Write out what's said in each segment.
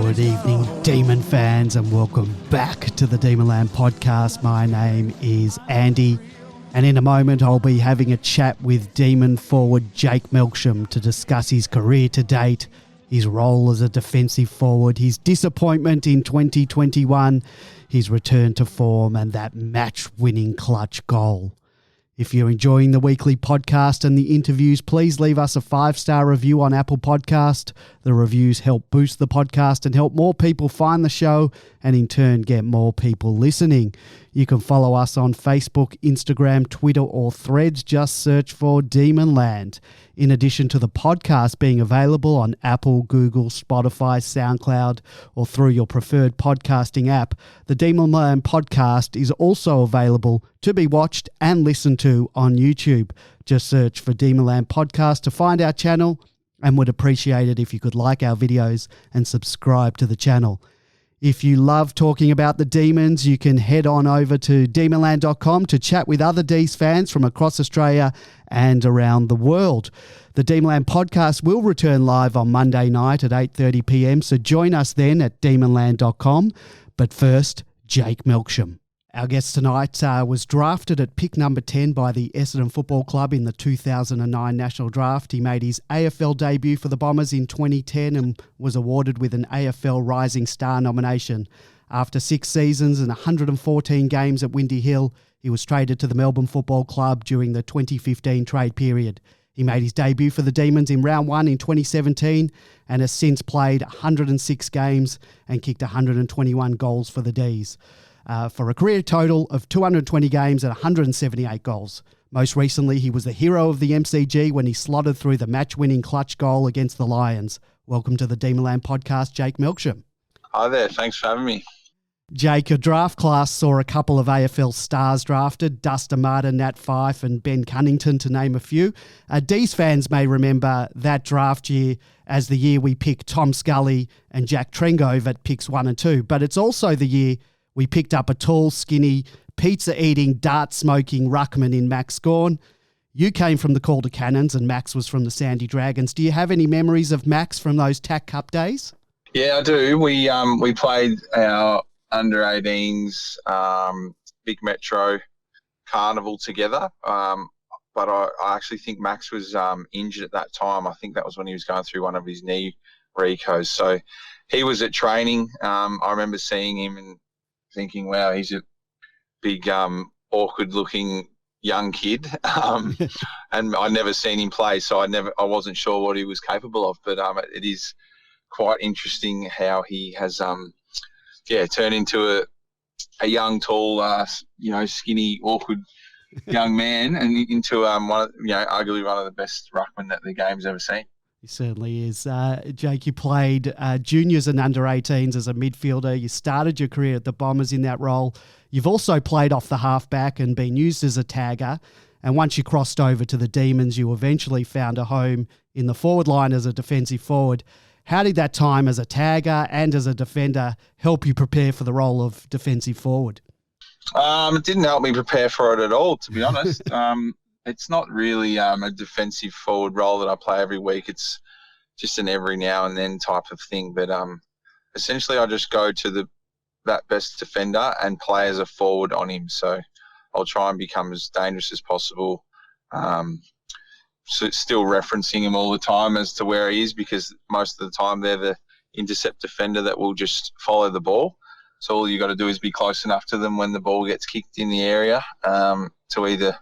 Good evening, Demon fans, and welcome back to the Demonland podcast. My name is Andy, and in a moment I'll be having a chat with Demon forward Jake Melksham to discuss his career to date, his role as a defensive forward, his disappointment in 2021, his return to form, and that match-winning clutch goal. If you're enjoying the weekly podcast and the interviews, please leave us a 5-star review on Apple Podcast. The reviews help boost the podcast and help more people find the show and in turn get more people listening. You can follow us on Facebook, Instagram, Twitter or Threads. Just search for Demonland. In addition to the podcast being available on Apple, Google, Spotify, SoundCloud, or through your preferred podcasting app, the Demonland podcast is also available to be watched and listened to on YouTube. Just search for Demonland Podcast to find our channel, and would appreciate it if you could like our videos and subscribe to the channel. If you love talking about the Demons, you can head on over to demonland.com to chat with other D's fans from across Australia and around the world. The Demonland podcast will return live on Monday night at 8:30 p.m, so join us then at demonland.com. But first, Jake Melksham. Our guest tonight was drafted at pick number 10 by the 𝗟𝗶𝘀𝘁𝗄 Football Club in the 2009 National Draft. He made his AFL debut for the Bombers in 2010 and was awarded with an AFL Rising Star nomination. After 6 seasons and 114 games at Windy Hill, he was traded to the Melbourne Football Club during the 2015 trade period. He made his debut for the Demons in round 1 in 2017 and has since played 106 games and kicked 121 goals for the D's. For a career total of 220 games and 178 goals. Most recently, he was the hero of the MCG when he slotted through the match-winning clutch goal against the Lions. Welcome to the Demonland podcast, Jake Melksham. Hi there, thanks for having me. Jake, your draft class saw a couple of AFL stars drafted, Dustin Martin, Nat Fyfe and Ben Cunnington, to name a few. D's fans may remember that draft year as the year we picked Tom Scully and Jack Trengove at picks 1 and 2, but it's also the year we picked up a tall, skinny, pizza-eating, dart-smoking ruckman in Max Gawn. You came from the Calder Cannons and Max was from the Sandy Dragons. Do you have any memories of Max from those TAC Cup days? Yeah, I do. We played our under-18s Big Metro Carnival together, but I actually think Max was injured at that time. I think that was when he was going through one of his knee recos. So he was at training. I remember seeing him and thinking, wow, he's a big, awkward-looking young kid, and I'd never seen him play, so I wasn't sure what he was capable of. But it is quite interesting how he has, turned into a young, tall, skinny, awkward young man, and into arguably one of the best ruckmen that the game's ever seen. He certainly is. Jake, you played juniors and under-18s as a midfielder. You started your career at the Bombers in that role. You've also played off the halfback and been used as a tagger. And once you crossed over to the Demons, you eventually found a home in the forward line as a defensive forward. How did that time as a tagger and as a defender help you prepare for the role of defensive forward? It didn't help me prepare for it at all, to be honest. It's not really a defensive forward role that I play every week. It's just an every now and then type of thing. But essentially, I just go to that best defender and play as a forward on him. So I'll try and become as dangerous as possible. So still referencing him all the time as to where he is, because most of the time they're the intercept defender that will just follow the ball. So all you got to do is be close enough to them when the ball gets kicked in the area to either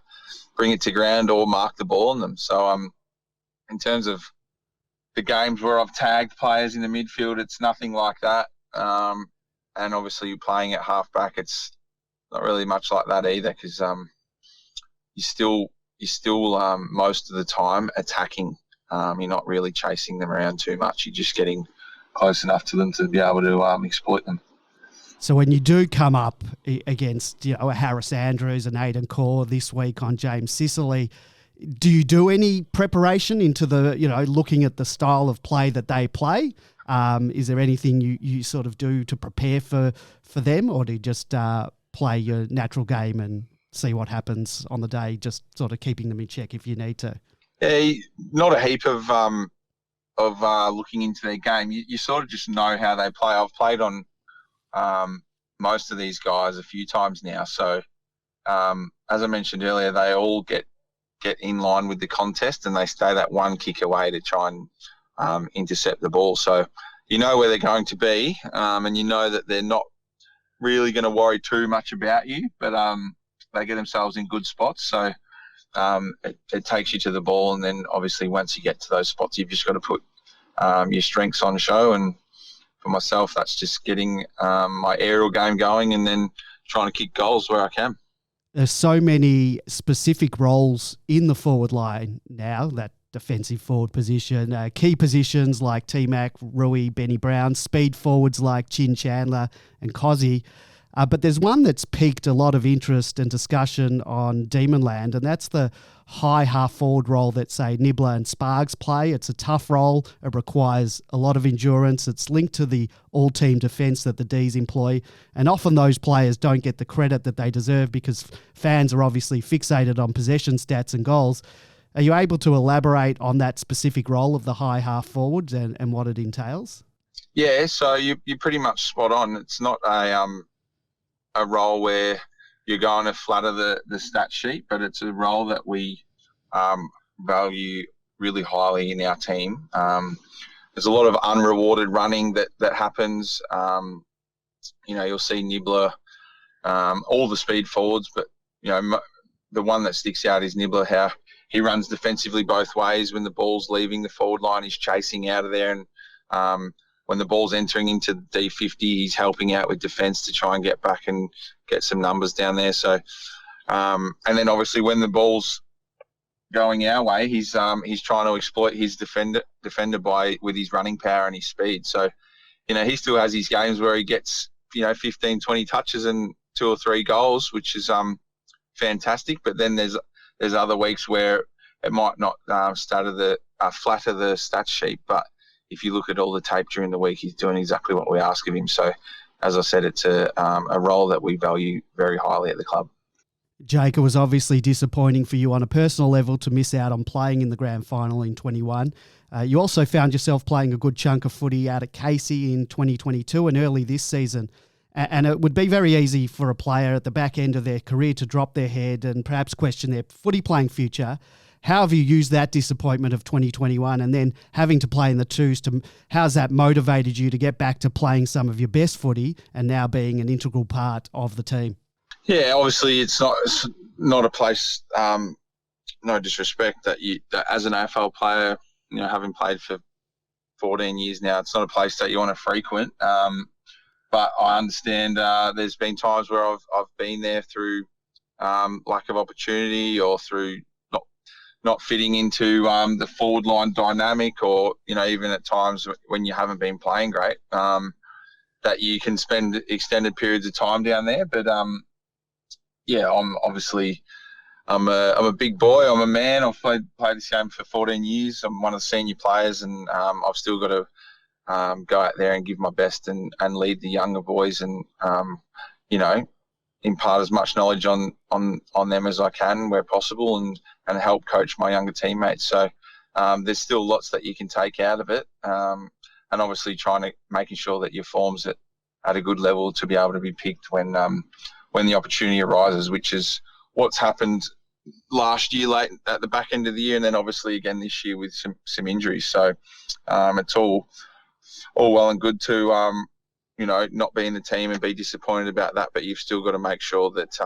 bring it to ground or mark the ball on them. So in terms of the games where I've tagged players in the midfield, it's nothing like that. And obviously you're playing at halfback, it's not really much like that either, because you're still most of the time attacking You're not really chasing them around too much. You're just getting close enough to them to be able to exploit them. So when you do come up against, a Harris Andrews and Aidan Corr this week on 𝗟𝗶𝘀𝗁𝘀𝗁, do you do any preparation into the, looking at the style of play that they play? Is there anything you sort of do to prepare for them, or do you just play your natural game and see what happens on the day, just sort of keeping them in check if you need to? Yeah, not a heap of looking into their game. You sort of just know how they play. I've played on most of these guys a few times now. So as I mentioned earlier, they all get in line with the contest and they stay that one kick away to try and intercept the ball. So you know where they're going to be, and you know that they're not really going to worry too much about you, but they get themselves in good spots. So it takes you to the ball, and then obviously once you get to those spots, you've just got to put your strengths on show. And for myself, that's just getting my aerial game going and then trying to kick goals where I can. There's so many specific roles in the forward line now, that defensive forward position, key positions like T-Mac, Rui, Benny Brown, speed forwards like Chin Chandler and 𝗍𝗲. But there's one that's piqued a lot of interest and discussion on Demonland, and that's the high half-forward role that, say, Nibbler and Spargs play. It's a tough role. It requires a lot of endurance. It's linked to the all-team defence that the Ds employ, and often those players don't get the credit that they deserve because fans are obviously fixated on possession stats and goals. Are you able to elaborate on that specific role of the high half-forwards and what it entails? Yeah, so you're pretty much spot on. It's not a role where you're going to flatter the stat sheet, but it's a role that we value really highly in our team. There's a lot of unrewarded running that happens. You'll see Nibbler, all the speed forwards, but the one that sticks out is Nibbler, how he runs defensively both ways. When the ball's leaving the forward line, he's chasing out of there, and when the ball's entering into D50, he's helping out with defence to try and get back and get some numbers down there. So, and then obviously when the ball's going our way, he's trying to exploit his defender with his running power and his speed. So, he still has his games where he gets 15, 20 touches and 2 or 3 goals, which is fantastic. But then there's other weeks where it might not flatter the stat sheet, but if you look at all the tape during the week, he's doing exactly what we ask of him. So, as I said, it's a role that we value very highly at the club. Jake, it was obviously disappointing for you on a personal level to miss out on playing in the grand final in 21. You also found yourself playing a good chunk of footy out at 𝗍𝗱𝗃𝗃 in 2022 and early this season. And it would be very easy for a player at the back end of their career to drop their head and perhaps question their footy playing future. How have you used that disappointment of 2021 and then having to play in the twos? How's that motivated you to get back to playing some of your best footy and now being an integral part of the team? Yeah, obviously it's not a place, no disrespect, that as an AFL player, having played for 14 years now, it's not a place that you want to frequent. But I understand there's been times where I've been there through lack of opportunity or through not fitting into the forward line dynamic, or even at times when you haven't been playing great, that you can spend extended periods of time down there. But I'm a big boy. I'm a man. I've played this game for 14 years. I'm one of the senior players, and I've still got to go out there and give my best and lead the younger boys and impart as much knowledge on them as I can where possible, and help coach my younger teammates. So there's still lots that you can take out of it, and obviously making sure that your form's at a good level to be able to be picked when the opportunity arises, which is what's happened last year late at the back end of the year, and then obviously again this year with some injuries. So it's all well and good to not be in the team and be disappointed about that, but you've still got to make sure that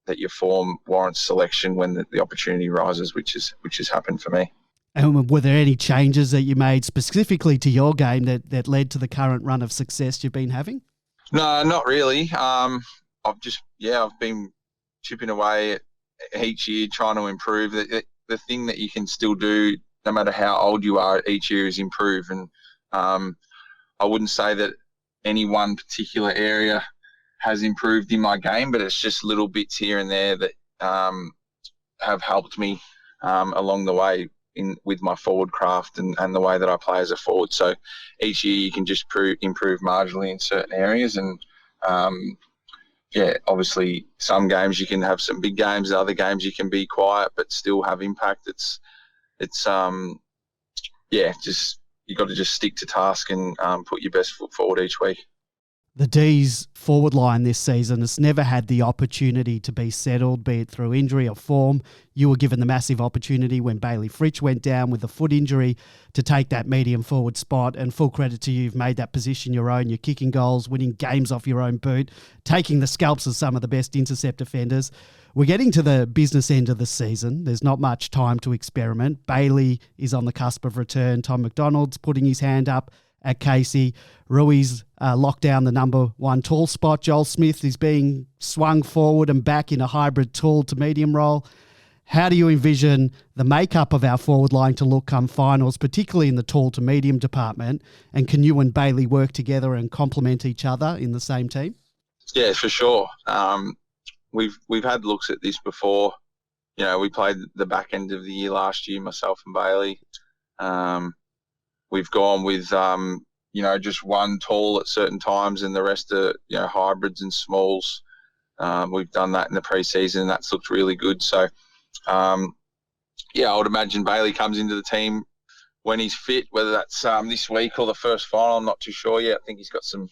that your form warrants selection when the opportunity rises, which has happened for me. And were there any changes that you made specifically to your game that led to the current run of success you've been having? No, not really. I've been chipping away each year trying to improve. The thing that you can still do no matter how old you are, each year is improved. And I wouldn't say that any one particular area has improved in my game, but it's just little bits here and there that have helped me along the way with my forward craft and the way that I play as a forward. So each year you can just improve marginally in certain areas. And obviously some games you can have some big games, other games you can be quiet but still have impact. It's just you got to just stick to task and put your best foot forward each week. The D's forward line this season has never had the opportunity to be settled, be it through injury or form. You were given the massive opportunity when Bailey Fritsch went down with a foot injury to take that medium forward spot, and full credit to you. You've made that position your own. You're kicking goals, winning games off your own boot, taking the scalps of some of the best intercept defenders. We're getting to the business end of the season. There's not much time to experiment. Bailey is on the cusp of return. Tom McDonald's putting his hand up at Casey. Rui's locked down the number one tall spot. Joel Smith is being swung forward and back in a hybrid tall to medium role. How do you envision the makeup of our forward line to look come finals, particularly in the tall to medium department? And can you and Bailey work together and complement each other in the same team? Yeah, for sure. We've had looks at this before. You know, we played the back end of the year last year, myself and Bailey. We've gone with, just one tall at certain times and the rest are, hybrids and smalls. We've done that in the preseason and that's looked really good. So, I would imagine Bailey comes into the team when he's fit, whether that's this week or the first final. I'm not too sure yet. I think he's got some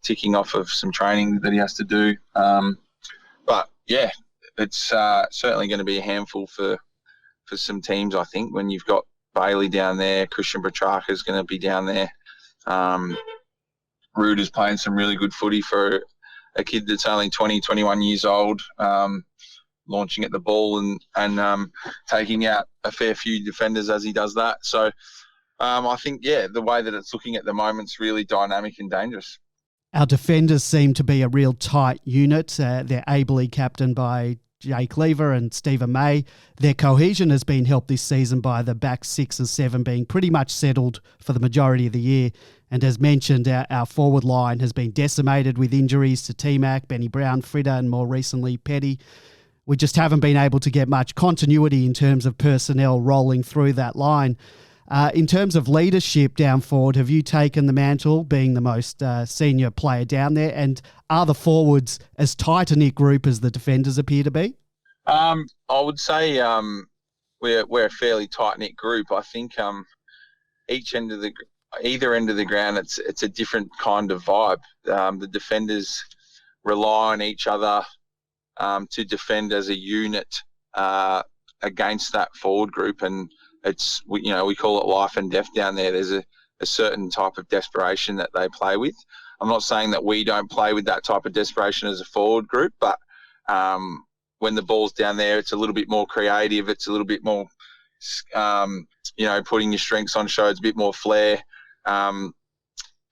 ticking off of some training that he has to do. It's certainly going to be a handful for some teams, I think, when you've got Bailey down there. Christian Petrarca is going to be down there. Ruud is playing some really good footy for a kid that's only 20, 21 years old, launching at the ball and taking out a fair few defenders as he does that. So I think, the way that it's looking at the moment is really dynamic and dangerous. Our defenders seem to be a real tight unit. They're ably captained by Jake Lever and Stephen May. Their cohesion has been helped this season by the back 6 and 7 being pretty much settled for the majority of the year. And as mentioned, our forward line has been decimated with injuries to T-Mac, Benny Brown, Fritter, and more recently Petty. We just haven't been able to get much continuity in terms of personnel rolling through that line. In terms of leadership down forward, have you taken the mantle, being the most senior player down there? And are the forwards as tight-a-knit group as the defenders appear to be? I would say we're a fairly tight-knit group. I think either end of the ground, it's a different kind of vibe. The defenders rely on each other to defend as a unit against that forward group, and we call it life and death down there. There's a certain type of desperation that they play with. I'm not saying that we don't play with that type of desperation as a forward group, but when the ball's down there, it's a little bit more creative. It's a little bit more, putting your strengths on show. It's a bit more flair.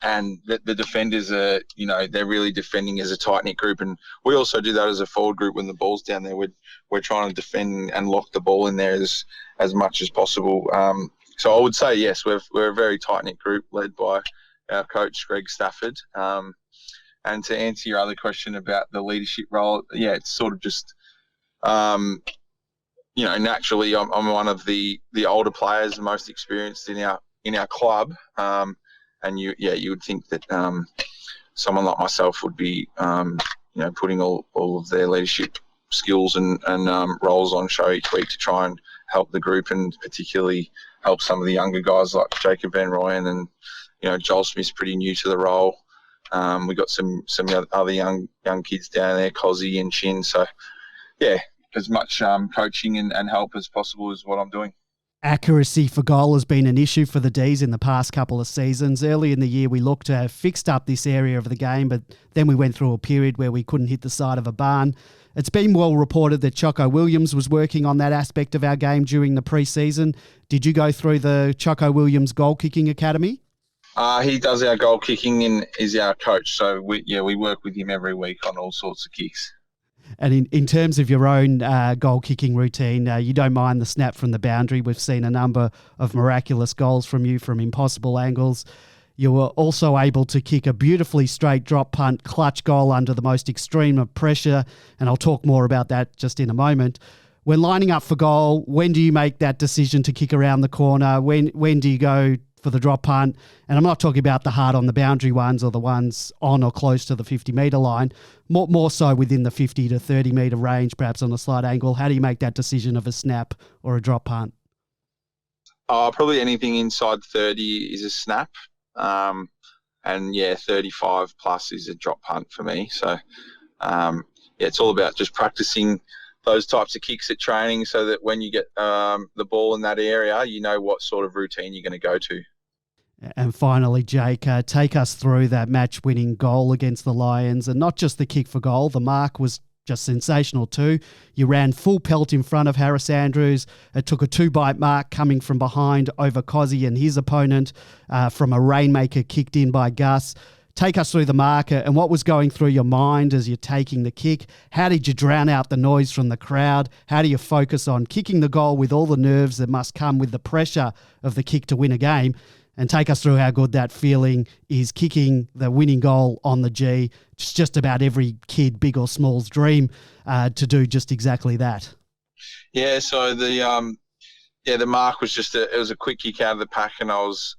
And the defenders are, they're really defending as a tight-knit group. And we also do that as a forward group when the ball's down there. We're trying to defend and lock the ball in there as much as possible. So I would say, yes, we're a very tight-knit group led by our coach, Greg Stafford. And to answer your other question about the leadership role, it's sort of just, naturally I'm one of the older players, most experienced in our club. And you would think that someone like myself would be, putting all of their leadership skills and roles on show each week to try and help the group, and particularly help some of the younger guys like Jacob Van Rooyen and Joel Smith's pretty new to the role. We got some other young kids down there, 𝗟𝗶𝘀𝘁𝗲 and Chin. So as much coaching and help as possible is what I'm doing. Accuracy for goal has been an issue for the D's in the past couple of seasons. Early in the year, we looked to have fixed up this area of the game, but then we went through a period where we couldn't hit the side of a barn. It's been well reported that Choco Williams was working on that aspect of our game during the pre-season. Did you go through the Choco Williams goal kicking academy? He does our goal kicking and is our coach. So we work with him every week on all sorts of kicks. And in terms of your own goal kicking routine, you don't mind the snap from the boundary. We've seen a number of miraculous goals from you from impossible angles. You were also able to kick a beautifully straight drop punt clutch goal under the most extreme of pressure, and I'll talk more about that just in a moment. When lining up for goal, when do you make that decision to kick around the corner? When do you go for the drop punt? And I'm not talking about the hard on the boundary ones or the ones on or close to the 50-metre line, more so within the 50 to 30-metre range, perhaps on a slight angle. How do you make that decision of a snap or a drop punt? Probably anything inside 30 is a snap. And 35 plus is a drop punt for me. So, it's all about just practicing those types of kicks at training so that when you get the ball in that area, you know what sort of routine you're going to go to. And finally, Jake, take us through that match-winning goal against the Lions, and not just the kick for goal. The mark was just sensational too. You ran full pelt in front of Harris Andrews. It took a 2-bite mark coming from behind over 𝗍𝗲𝗁 and his opponent from a rainmaker kicked in by Gus. Take us through the mark and what was going through your mind as you're taking the kick. How did you drown out the noise from the crowd? How do you focus on kicking the goal with all the nerves that must come with the pressure of the kick to win a game? And take us through how good that feeling is, kicking the winning goal on the G. It's just about every kid, big or small's dream to do just exactly that. Yeah, so the mark was it was a quick kick out of the pack, and I was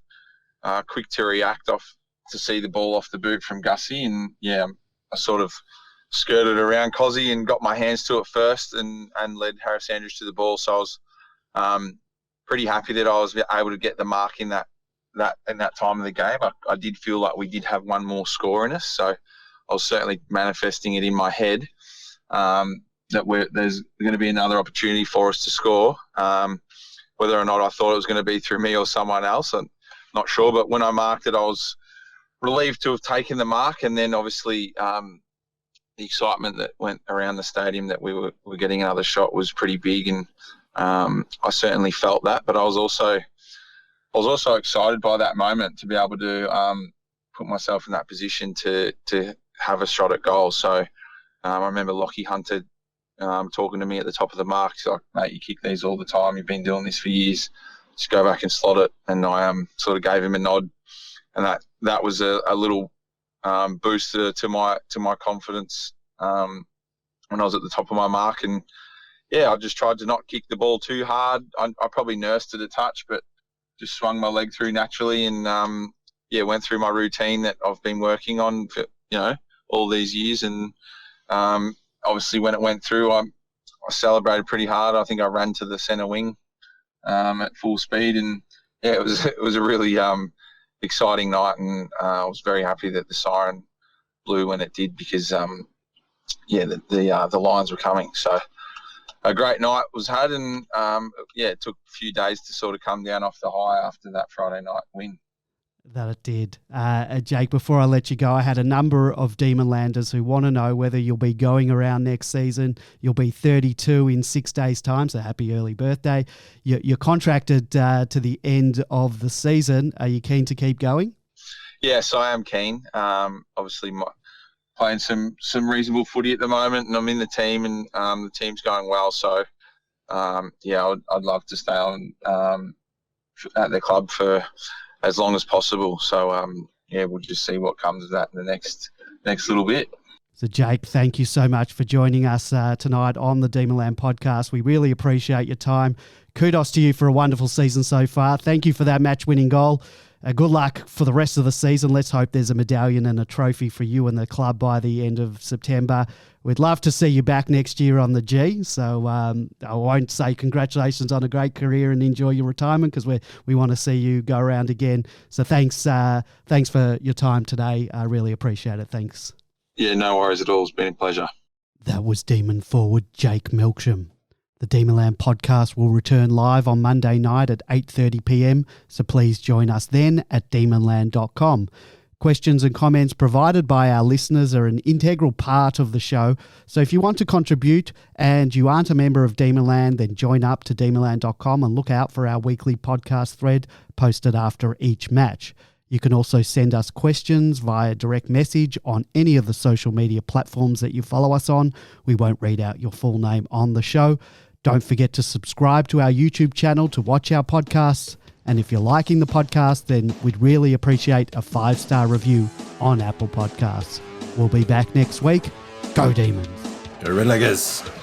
quick to react to see the ball off the boot from 𝗍𝗂𝗁, and I sort of skirted around 𝗍𝗂𝗁 and got my hands to it first and led Harris Andrews to the ball. So I was pretty happy that I was able to get the mark in that time of the game. I did feel like we did have one more score in us, so I was certainly manifesting it in my head that there's going to be another opportunity for us to score. Whether or not I thought it was going to be through me or someone else, I'm not sure. But when I marked it, I was relieved to have taken the mark, and then obviously the excitement that went around the stadium that we were getting another shot was pretty big, and I certainly felt that. But I was also excited by that moment to be able to put myself in that position to have a shot at goal. So I remember Lachie Hunter talking to me at the top of the mark. He's like, "Mate, you kick these all the time. You've been doing this for years. Just go back and slot it." And I sort of gave him a nod, and that was a little booster to my confidence when I was at the top of my mark. And I just tried to not kick the ball too hard. I probably nursed it a touch, but just swung my leg through naturally, and went through my routine that I've been working on for all these years. And obviously when it went through, I celebrated pretty hard. I think I ran to the centre wing at full speed, and it was a really exciting night, and I was very happy that the siren blew when it did, because the Lions were coming. So a great night was had, and it took a few days to sort of come down off the high after that Friday night win. That it did. Jake, before I let you go, I had a number of Demonlanders who want to know whether you'll be going around next season. You'll be 32 in 6 days' time, so happy early birthday. You're contracted to the end of the season. Are you keen to keep going? Yes, I am keen. Obviously, playing some reasonable footy at the moment, and I'm in the team, and the team's going well. So, I'd love to stay on at the club for as long as possible. So, we'll just see what comes of that in the next little bit. So, Jake, thank you so much for joining us tonight on the Demonland podcast. We really appreciate your time. Kudos to you for a wonderful season so far. Thank you for that match-winning goal. Good luck for the rest of the season. Let's hope there's a medallion and a trophy for you and the club by the end of September. We'd love to see you back next year on the G. So I won't say congratulations on a great career and enjoy your retirement, because we want to see you go around again. So thanks for your time today. I really appreciate it. Thanks. Yeah, no worries at all. It's been a pleasure. That was Demon forward Jake Melksham. The Demonland podcast will return live on Monday night at 8:30 p.m, so please join us then at demonland.com. Questions and comments provided by our listeners are an integral part of the show, so if you want to contribute and you aren't a member of Demonland, then join up to demonland.com and look out for our weekly podcast thread posted after each match. You can also send us questions via direct message on any of the social media platforms that you follow us on. We won't read out your full name on the show. Don't forget to subscribe to our YouTube channel to watch our podcasts. And if you're liking the podcast, then we'd really appreciate a 5-star review on Apple Podcasts. We'll be back next week. Go Demons. Go Red Leggers.